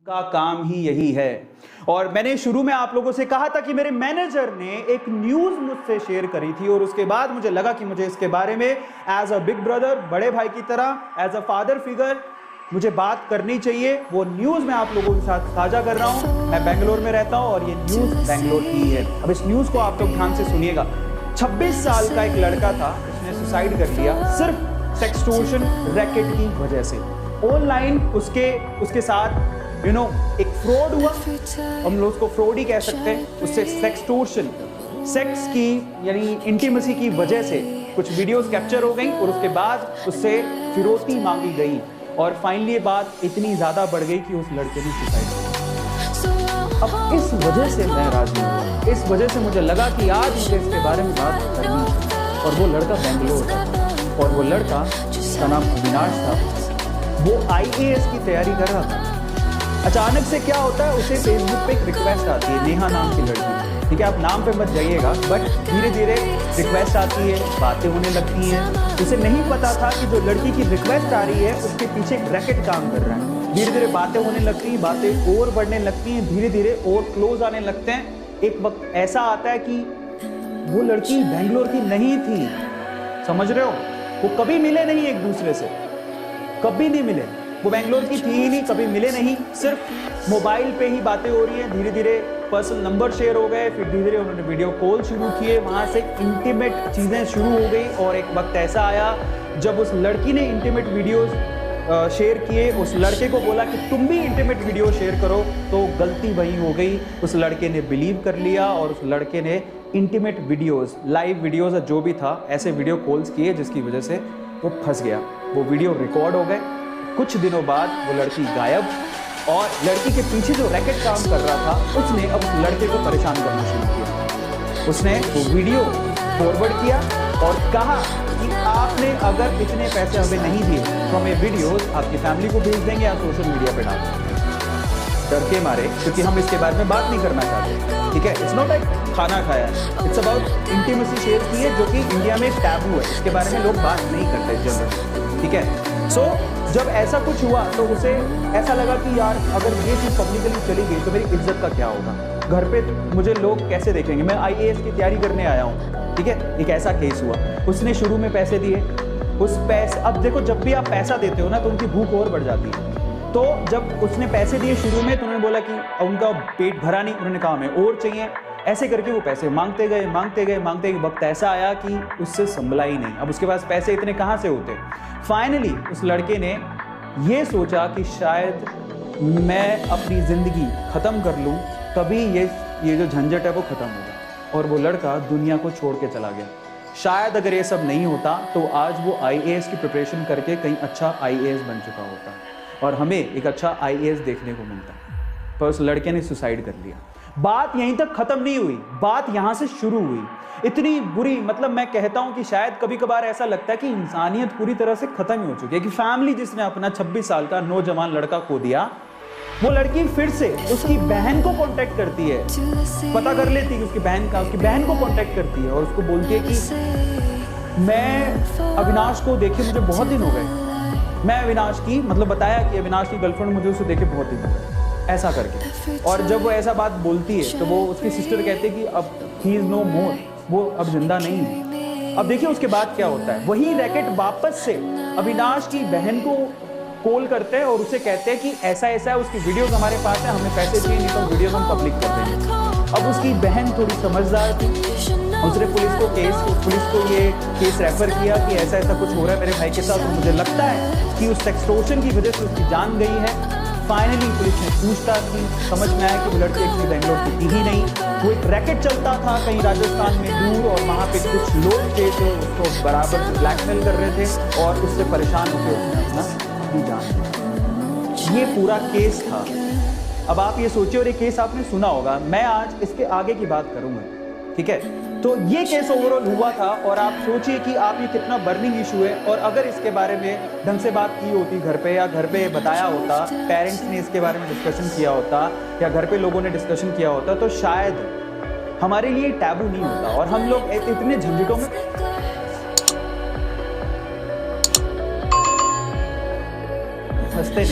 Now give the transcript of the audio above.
का काम ही यही है। और मैंने शुरू में आप लोगों से कहा था कि मेरे मैनेजर ने एक न्यूज़ मुझसे शेयर करी थी और उसके बाद मुझे लगा कि मुझे इसके बारे में एज अ बिग ब्रदर, बड़े भाई की तरह, एज अ फादर फिगर मुझे बात करनी चाहिए। वो न्यूज़ मैं आप लोगों के साथ साझा कर रहा हूँ। मैं बेंगलोर में रहता हूँ और ये न्यूज़ बेंगलोर की है। अब इस न्यूज़ को आप लोग ध्यान से सुनिएगा। 26 साल का एक लड़का था, उसने सुसाइड कर लिया सिर्फ सेक्सटोर्शन रैकेट की वजह से। ऑनलाइन उसके साथ एक फ्रॉड हुआ, हम लोग उसको फ्रॉड ही कह सकते हैं। उससे सेक्सटोर्शन, सेक्स की यानी इंटीमेसी की वजह से कुछ वीडियोस कैप्चर हो गई और उसके बाद उससे फिरौती मांगी गई और फाइनली ये बात इतनी ज्यादा बढ़ गई कि उस लड़के ने सुसाइड किया। अब इस वजह से मैं राजी हुआ, इस वजह से मुझे लगा कि आज मुझे इसके बारे में बात करनी है। और वो लड़का बेंगलोर था और वो लड़का जिसका नाम अविनाश था, वो IAS की तैयारी कर रहा था। अचानक से क्या होता है, उसे फेसबुक पे एक रिक्वेस्ट आती है, नेहा नाम की लड़की, ठीक है, आप नाम पे मत जाइएगा, बट धीरे धीरे रिक्वेस्ट आती है, बातें होने लगती हैं। उसे नहीं पता था कि जो लड़की की रिक्वेस्ट आ रही है उसके पीछे एक रैकेट काम कर रहा है। धीरे धीरे बातें होने लगती हैं, बातें और बढ़ने लगती हैं, धीरे धीरे और क्लोज आने लगते हैं। एक वक्त ऐसा आता है कि वो लड़की बेंगलोर की नहीं थी, समझ रहे हो, वो कभी मिले नहीं एक दूसरे से, कभी नहीं मिले, वो बेंगलोर की थी ही नहीं, कभी मिले नहीं, सिर्फ मोबाइल पे ही बातें हो रही हैं। धीरे धीरे पर्सनल नंबर शेयर हो गए, फिर धीरे धीरे उन्होंने वीडियो कॉल शुरू किए, वहां से इंटीमेट चीजें शुरू हो गई। और एक वक्त ऐसा आया जब उस लड़की ने इंटीमेट वीडियोस शेयर किए, उस लड़के को बोला कि तुम भी इंटीमेट वीडियो शेयर करो, तो गलती वही हो गई। उस लड़के ने बिलीव कर लिया और उस लड़के ने इंटीमेट वीडियोस, लाइव वीडियोस जो भी था, ऐसे वीडियो कॉल्स किए जिसकी वजह से वो फंस गया। वो वीडियो रिकॉर्ड हो गए। कुछ दिनों बाद वो लड़की गायब और लड़की के पीछे जो रैकेट काम कर रहा था उसने अब उस लड़के को परेशान करना शुरू किया। उसने वो वीडियो फॉरवर्ड किया और कहा कि आपने अगर इतने पैसे हमें नहीं दिए तो हमें वीडियोस आपकी फैमिली को भेज देंगे या सोशल मीडिया पे डाल देंगे। डर के मारे, क्योंकि हम इसके बारे में बात नहीं करना चाहते, ठीक है। इट्स नॉट लाइक खाना खाया, इट्स अबाउट इंटीमेसी शेयर की है, जो कि इंडिया में टैबू है, इसके बारे में लोग बात नहीं करते जनरली, ठीक है। सो जब ऐसा कुछ हुआ तो उसे ऐसा लगा कि यार अगर ये चीज़ पब्लिकली चली गई तो मेरी इज्जत का क्या होगा, घर पे मुझे लोग कैसे देखेंगे, मैं IAS की तैयारी करने आया हूँ, ठीक है। एक ऐसा केस हुआ, उसने शुरू में पैसे दिए, उस पैसे, अब देखो जब भी आप पैसा देते हो ना तो उनकी भूख और बढ़ जाती है। तो जब उसने पैसे दिए शुरू में तो उन्होंने बोला कि उनका पेट भरा नहीं, उन्होंने कहा हमें और चाहिए, ऐसे करके वो पैसे मांगते गए मांगते गए मांगते गए। वक्त ऐसा आया कि उससे संभला ही नहीं, अब उसके पास पैसे इतने कहाँ से होते। फाइनली उस लड़के ने ये सोचा कि शायद मैं अपनी ज़िंदगी ख़त्म कर लूँ, तभी ये जो झंझट है वो ख़त्म होगा। और वो लड़का दुनिया को छोड़ के चला गया। शायद अगर ये सब नहीं होता तो आज वो IAS की प्रिपरेशन करके कहीं अच्छा IAS बन चुका होता और हमें एक अच्छा IAS देखने को मिलता। पर उस लड़के ने सुसाइड कर लिया। बात यहीं तक खत्म नहीं हुई, बात यहां से शुरू हुई। इतनी बुरी, मतलब मैं कहता हूं कि शायद कभी कभार ऐसा लगता है कि इंसानियत पूरी तरह से खत्म ही हो चुकी है, कि फैमिली जिसने अपना 26 साल का नौजवान लड़का खो दिया, वो लड़की फिर से उसकी बहन को कांटेक्ट करती है, पता कर लेती है उसकी बहन को कांटेक्ट करती है और उसको बोलती है कि मैं अविनाश को देखे मुझे बहुत दिन हो गए, मैं अविनाश की, मतलब बताया कि अविनाश की गर्लफ्रेंड मुझे उसे देखे बहुत दिन हो गए, ऐसा करके। और जब वो ऐसा बात बोलती है तो वो उसकी सिस्टर कहते हैं कि अब ही इज नो मोर, वो अब जिंदा नहीं है। अब देखिए उसके बाद क्या होता है, वही रैकेट वापस से अविनाश की बहन को कॉल करते हैं और उसे कहते हैं कि ऐसा ऐसा है, उसकी वीडियोस हमारे पास है, हमें पैसे चाहिए नहीं तो वीडियोस हम पब्लिक कर देंगे। अब उसकी बहन थोड़ी समझदार थी, उसने पुलिस को ये केस रेफर किया कि ऐसा ऐसा कुछ हो रहा है मेरे भाई के साथ, और मुझे लगता है कि उस सेक्सटोर्शन की वजह से उसकी जान गई है। फाइनली पुलिस ने पूछताछ की, समझ में आया कि वो लड़की एक्चुअली बेंगलोर की थी ही नहीं, वो एक रैकेट चलता था कहीं राजस्थान में दूर, और वहाँ पे कुछ लोग थे जो उसको बराबर ब्लैकमेल कर रहे थे और उससे परेशान होकर उसने अपनी जान दी। ये पूरा केस था। अब आप ये सोचिए, और ये केस आपने सुना होगा, मैं आज इसके आगे की बात करूंगा, ठीक है। तो ये केस ओवरऑल हुआ था और आप सोचिए कि आप ये कितना बर्निंग इशू है, और अगर इसके बारे में ढंग से बात की होती घर पे, या घर पे बताया होता, पेरेंट्स ने इसके बारे में डिस्कशन किया होता, या घर पे लोगों ने डिस्कशन किया होता, तो शायद हमारे लिए टैबू नहीं होता और हम लोग इतने झंझटों में फंसते नहीं।